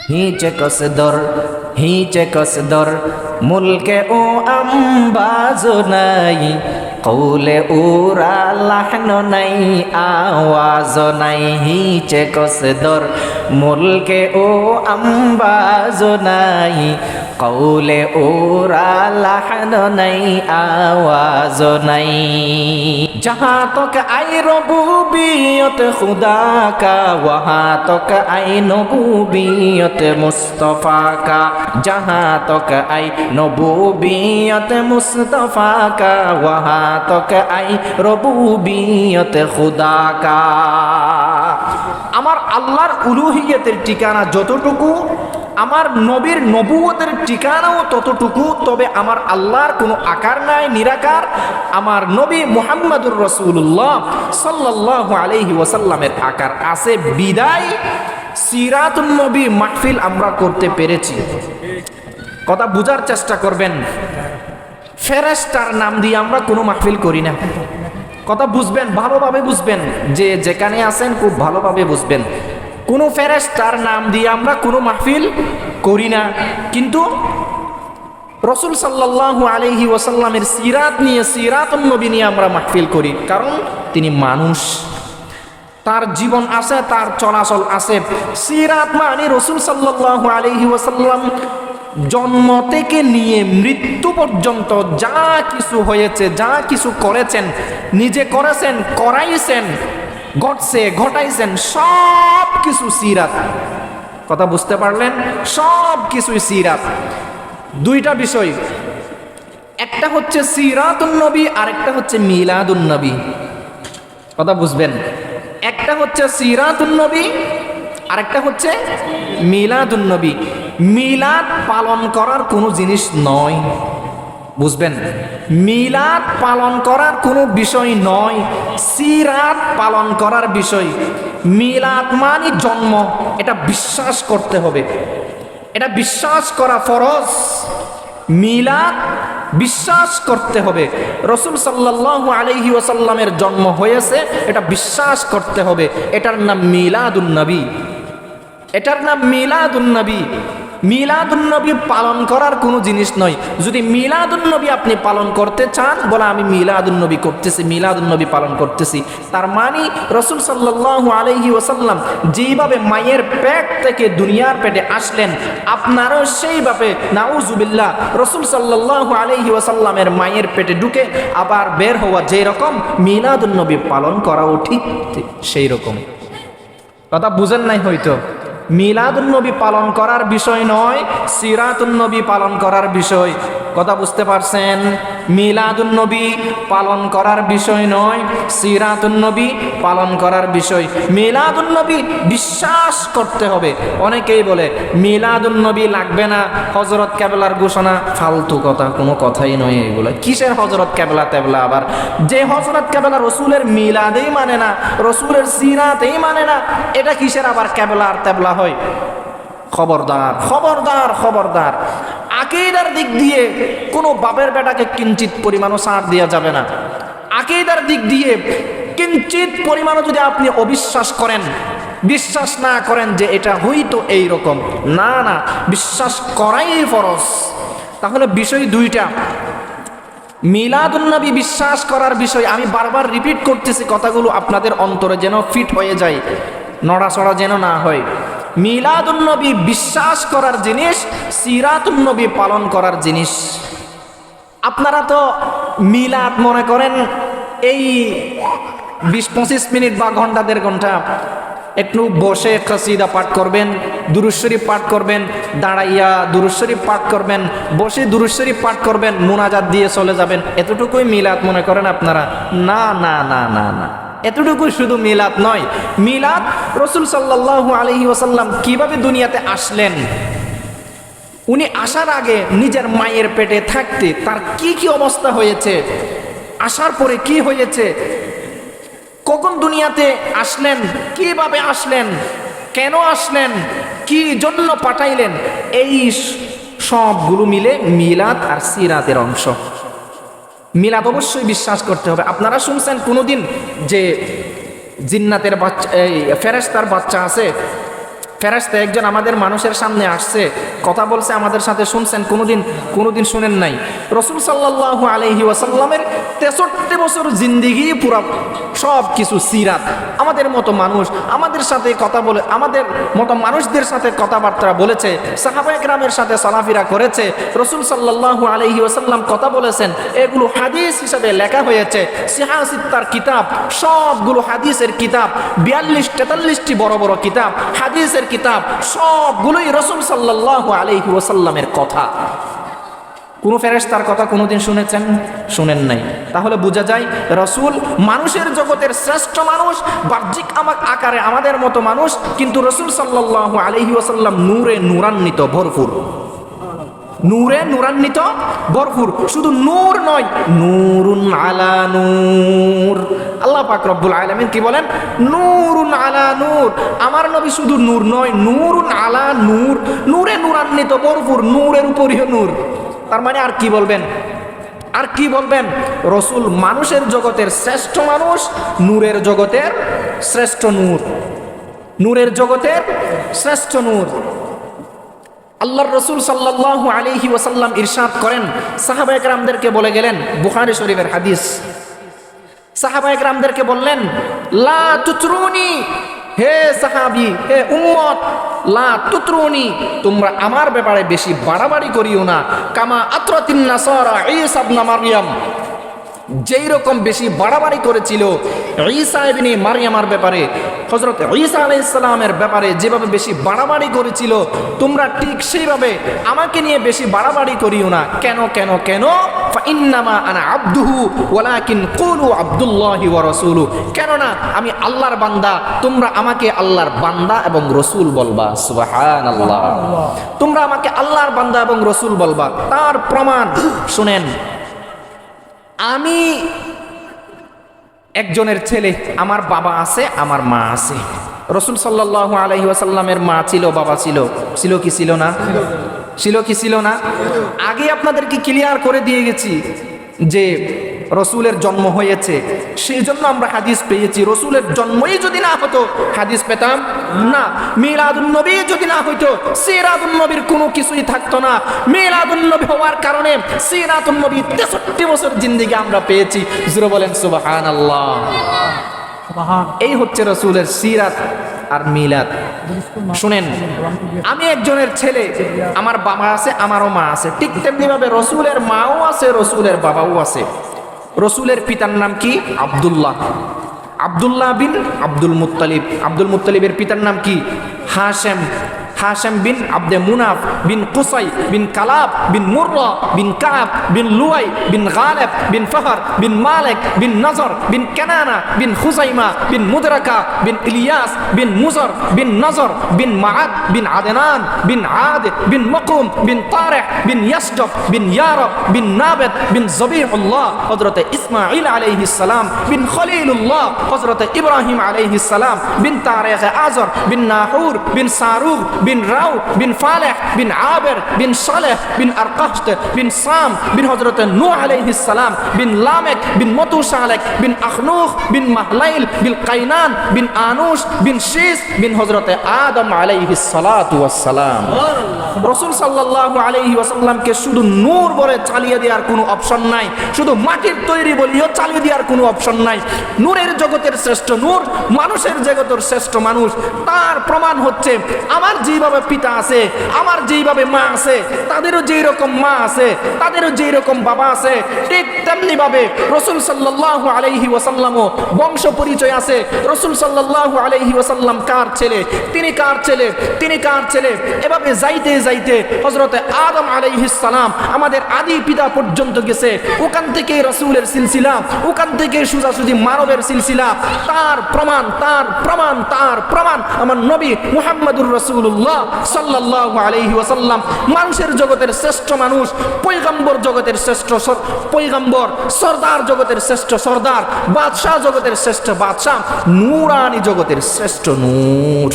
هیچ کس در هیچ کس در ملک او انباز نہیں قول او را لحن نہیں آواز نہیں هیچ کس در ملک او انباز نہیں قول او را لحن نہیں آواز نہیں جہاں تک آئی ربوبیت خدا کا وہاں تک آئی نبوبیت مصطفیٰ کا جہاں تک آئی نبوبیت مصطفیٰ کا وہاں تک آئی ربوبیت خدا کا আমার আল্লাহর উলুহিয়তের ঠিকানা যতটুকু আমার নবীর নবুয়তের ঠিকানাও ততটুকু তবে আমার আল্লাহর কোনো আকার নাই নিরাকার আমার নবী মুহাম্মদুর রাসূলুল্লাহ সাল্লাল্লাহু আলাইহি ওয়াসাল্লামের আকার আছে বিদায় সিরাতুন নবী মাহফিল আমরা করতে পেরেছি কথা বুঝার চেষ্টা করবেন ফেরেশতার নাম দিয়ে আমরা কোনো মাহফিল করি না কথা বুঝবেন ভালোভাবে বুঝবেন যে যেখানে আছেন খুব ভালোভাবে বুঝবেন কোন ফেরেশতার নাম দিয়ে আমরা কোনো মাহফিল করি না কিন্তু রাসূল সাল্লাল্লাহু আলাইহি ওয়াসাল্লামের সিরাত নিয়ে সিরাতুন নবী নিয়ে আমরা মাহফিল করি কারণ তিনি মানুষ তার জীবন আছে তার চলাচল আছে সিরাত মানে রাসূল সাল্লাল্লাহু আলাইহি ওয়াসাল্লাম জন্ম থেকে নিয়ে মৃত্যু পর্যন্ত যা কিছু হয়েছে যা কিছু করেছেন নিজে করেছেন করাইছেন ঘটছে ঘটাইছেন সব কিছু সিরাত কথা বুঝতে পারলেন সব কিছুই সিরাত দুইটা বিষয় একটা হচ্ছে সিরাতুন নবী আর একটা হচ্ছে মিলাদুন নবী কথা বুঝবেন একটা হচ্ছে সিরাতুন নবী আর একটা হচ্ছে মিলাদুন নবী মিলাদ পালন করার কোনো জিনিস নয় বুঝবেন মিলাদ পালন করার কোনো বিষয় নয় সিরাত পালন করার বিষয় মিলাদ মানে জন্ম এটা বিশ্বাস করতে হবে এটা বিশ্বাস করা ফরজ মিলাদ বিশ্বাস করতে হবে রাসূল সাল্লাল্লাহু আলাইহি ওয়াসাল্লামের জন্ম হয়েছে এটা বিশ্বাস করতে হবে এটার নাম মিলাদুন নবী এটার নাম মিলাদুন নবী মিলাদুন নবী পালন করার কোনো জিনিস নয় যদি মিলাদুন নবী আপনি পালন করতে চান বলে আমি মিলাদুন নবী করতেছি মিলাদুন নবী পালন করতেছি তার মানে রাসূল সাল্লাল্লাহু আলাইহি ওয়াসাল্লাম যেভাবে মায়ের পেট থেকে দুনিয়ার পেটে আসলেন আপনারও সেইভাবে নাউজুবিল্লাহ রাসূল সাল্লাল্লাহু আলাইহি ওয়াসাল্লামের মায়ের পেটে ঢুকে আবার বের হওয়া যেই রকম মিলাদুন নবী পালন করাও ঠিক সেই রকম কথা বুঝেন নাই হয়তো মিলাদুন নবী পালন করার বিষয় নয় সিরাতুন নবী পালন করার বিষয় কথা বুঝতে পারছেন মিলাদুন নবী পালন করার বিষয় নয় সিরাতুন নবী পালন করার বিষয় মিলাদুন নবী বিশ্বাস করতে হবে অনেকেই বলে মিলাদুন নবী লাগবে না হযরত কেবলার ঘোষণা ফালতু কথা কোনো কথাই নয় এগুলো কিসের হযরত কেবলা তেবলা আবার যে হযরত কেবলা রাসূলের মিলাদেই মানে না রাসূলের সিরাতেই মানে না এটা কিসের আবার কেবলা আর তেবলা হয় খবরদার খবরদার খবরদার আকীদার দিক দিয়ে কোনো বাপের বেটাকে কিঞ্চিত পরিমাণও ছাড় দেওয়া যাবে না আকীদার দিক দিয়ে কিঞ্চিত পরিমাণও যদি আপনি অবিশ্বাস করেন বিশ্বাস না করেন যে এটা হয়তো এই রকম না না বিশ্বাস করাই ফরজ তাহলে বিষয় দুইটা মিলাদুন নবী বিশ্বাস করার বিষয় আমি বারবার রিপিট করতেছি কথাগুলো আপনাদের অন্তরে যেন ফিট হয়ে যায় নড়াচড়া যেন না হয় মিলাদুন নবী বিশ্বাস করার জিনিস সিরাতুন নবী পালন করার জিনিস আপনারা তো মিলাদ মনে করেন এই 20-25 মিনিট বা ঘন্টা দেড় ঘন্টা একটু বসে কাসিদা পাঠ করবেন দুরূদ শরীফ পাঠ করবেন দাঁড়াইয়া দুরূদ শরীফ পাঠ করবেন বসে দুরূদ শরীফ পাঠ করবেন মুনাজাত দিয়ে চলে যাবেন এতটুকুই মিলাদ মনে করেন আপনারা না না না না না এতটুকু শুধু মিলাদ নয় মিলাদ রাসূল সাল্লাল্লাহু আলাইহি ওয়াসাল্লাম কিভাবে দুনিয়াতে আসলেন উনি আসার আগে নিজের মায়ের পেটে থাকতে তার কি কি অবস্থা হয়েছে আসার পরে কি হয়েছে কখন দুনিয়াতে আসলেন কিভাবে আসলেন কেন আসলেন কি জন্য পাঠাইলেন এই সবগুলো মিলে মিলাদ আর সিরাতের অংশ মিলাদ অবশ্যই বিশ্বাস করতে হবে আপনারা শুনছেন কোনোদিন যে জিন্নাতের বাচ্চা এই ফেরেশতার বাচ্চা আছে ফেরেশতা একজন আমাদের মানুষের সামনে আসছে, কথা বলছে আমাদের সাথে, শুনছেন? কোনোদিন শুনেন নাই। রাসূল সাল্লাল্লাহু আলাইহি ওয়াসাল্লামের 63 বছর জিন্দেগি পুরা সব কিছু সিরাত, আমাদের মতো মানুষ আমাদের সাথে কথা বলে, আমাদের মতো মানুষদের সাথে কথাবার্তা বলেছে, সাহাবায়ে কেরামের সাথে চলাফেরা করেছে, রাসূল সাল্লাল্লাহু আলাইহি ওয়াসাল্লাম কথা বলেছেন, এগুলো হাদিস হিসাবে লেখা হয়েছে। সিহাহ সিত্তার কিতাব, সবগুলো হাদিসের কিতাব, 42-43টি বড় বড় কিতাব, হাদিসের কিতাব, সবগুলোই রাসূল সাল্লাল্লাহু আলাইহি ওয়াসাল্লামের কথা। কোন ফেরেশতার কথা কোনোদিন শুনেছেন? শুনেন নাই। তাহলে বোঝা যায় রাসূল মানুষের জগতের শ্রেষ্ঠ মানুষ, বাহ্যিক আকারে আমাদের মতো মানুষ, কিন্তু রাসূল সাল্লাল্লাহু আলাইহি ওয়াসাল্লাম নূরে নূরান্বিত ভরপুর, নূরে নূরান্বিত ভরপুর। শুধু নূর নয়, নূরুন আলা নূর। আল্লাহ পাক রব্বুল আলামিন কি বলেন? নূরুন আলা নূর। আমার নবী শুধু নূর নয়, নূরুন আলা নূর, নূরে নূরান্বিত ভরপুর, নূরের উপরিও নূর। তার মানে আর কি বলবেন? আর কি বলবেন? রাসূল মানুষের জগতের শ্রেষ্ঠ মানুষ, নূরের জগতের শ্রেষ্ঠ নূর, নূরের জগতের শ্রেষ্ঠ নূর। আল্লাহর রাসূল সাল্লাল্লাহু আলাইহি ওয়াসাল্লাম ইরশাদ করেন, সাহাবায়ে কেরামদেরকে বলে গেলেন, বুখারী শরীফের হাদিস, সাহাবায়ে কেরামদেরকে বললেন, লা তুতরুনি, হে সাহাবী, হে উম্মত, লা তুতরুনি, তোমরা আমার ব্যাপারে বেশি বাড়াবাড়ি করিও না, কামা আতরাতিন নাসারা ঈসা ইবনে মারইয়াম, যেই রকম বেশি বাড়াবাড়ি করেছিল ঈসা ইবনে মারইয়ামের ব্যাপারে, হযরত ঈসা আলাইহিস সালামের ব্যাপারে যেভাবে বেশি বাড়াবাড়ি করেছিল, তোমরা ঠিক সেইভাবে আমাকে নিয়ে বেশি বাড়াবাড়ি করিও না। কেন কেন কেন? ফা ইন্নামা আনা আবদুহু ওয়ালাকিন কুলু আব্দুল্লাহি ওয়া রাসূলুহু, কেননা আমি আল্লাহর বান্দা, তোমরা আমাকে আল্লাহর বান্দা এবং রাসূল বলবা। সুবহানাল্লাহ। তোমরা আমাকে আল্লাহর বান্দা এবং রাসূল বলবা। তার প্রমাণ শুনেন, আমি একজনের ছেলে, আমার বাবা আছে, আমার মা আছে। রাসূল সাল্লাল্লাহু আলাইহি ওয়াসাল্লামের মা ছিল, বাবা ছিল, ছিল কি ছিল না? ছিল কি ছিল না? আগে আপনাদেরকে ক্লিয়ার করে দিয়ে গেছি যে রসুলের জন্ম হয়েছে, সেই জন্য আমরা হাদিস পেয়েছি। রসুলের জন্মই যদি না হতো হাদিস পেতাম না। মিলাদুন নবী যদি না হইতো সিরাতুন নবীর কোনো কিছুই থাকতো না। মিলাদুন নবী হওয়ার কারণে সিরাতুন নবী 63 বছর জিন্দেগি আমরা পেয়েছি। জোরে বলেন সুবহানাল্লাহ। এই হচ্ছে রসুলের সিরাত আর মিলাদ। শুনেন, আমি একজনের ছেলে, আমার বাবা আছে, আমারও মা আছে, ঠিক তেমনি ভাবে রসুলের মাও আছে, রসুলের বাবাও আছে। রসুলের পিতার নাম কি? আব্দুল্লাহ, আব্দুল্লাহ বিন আব্দুল মুত্তালিব। আব্দুল মুত্তালিবের পিতার নাম কি? হাশেম, হাশেম বিন আব্দে মুনাফ বিন কুসাই বিন কালাব বিন মুররা বিন কাব বিন লুয়াই বিন গালেব বিন ফহর বিন মালিক বিন নজর বিন কানানা বিন খুজাইমা বিন মুদরাকা বিন ইলিয়াস বিন মুজর বিন নজর বিন মাআদ বিন আদনান বিন আদ বিন মকুম বিন তারিহ বিন ইয়াসজব বিন ইয়ারব বিন নাবেদ বিন জবিহুল্লাহ হযরত ইসমাঈল আলাইহিস সালাম বিন খলিলুল্লাহ হযরত ইব্রাহিম আলাইহিস সালাম বিন তারিখ আজর বিন নাহুর বিন সারুগ বিন রাউ বিন ফালেহ বিন আবের বিন সালেহ বিন আরকাহত বিন সাম বিন হযরত নূহ আলাইহিস সালাম বিন লামেক বিন মতুশালেক বিন আখনুখ বিন মাহলাইল বিন কাইনান বিন আনুশ বিন শীস বিন হযরত আদম আলাইহিস সালাতু ওয়াস সালাম। রাসূল সাল্লাল্লাহু আলাইহি ওয়াসাল্লামকে শুধু নূর বলে চালিয়ে দেওয়ার কোনো অপশন নাই, শুধু মাটির তৈরি বলিও চালিয়ে দেওয়ার কোনো অপশন নাই। নূরের জগতের শ্রেষ্ঠ নূর, মানুষের জগতের শ্রেষ্ঠ মানুষ। তার প্রমাণ হচ্ছে আমার যেইভাবে পিতা আছে, আমার যেইভাবে মা আছে, তাদেরও যেই রকম মা আছে, তাদেরও যেই রকম বাবা আছে, ঠিক তেমনি ভাবে রাসূল সাল্লাল্লাহু আলাইহি ওয়াসাল্লামও বংশ পরিচয় আছে। রাসূল সাল্লাল্লাহু আলাইহি ওয়াসাল্লাম কার ছেলে, তিনি কার ছেলে, তিনি কার ছেলে, এভাবে যাইতে যাইতে হযরত আদম আলাইহিস সালাম আমাদের আদি পিতা পর্যন্ত গেছে। ওখান থেকে রাসূলের সিলসিলা, ওখান থেকে সোজাসুজি মানবের সিলসিলা। তার প্রমাণ, তার প্রমাণ, তার প্রমাণ আমার নবী মুহাম্মদুর রাসূলুল্লাহ সাল্লাল্লাহু আলাইহি ওয়াসাল্লাম, মানুষের জগতের শ্রেষ্ঠ মানুষ, পয়গম্বর জগতের শ্রেষ্ঠ পয়গম্বর, সরদার জগতের শ্রেষ্ঠ সরদার, বাদশাহ জগতের শ্রেষ্ঠ বাদশাহ, নূরানি জগতের শ্রেষ্ঠ নূর।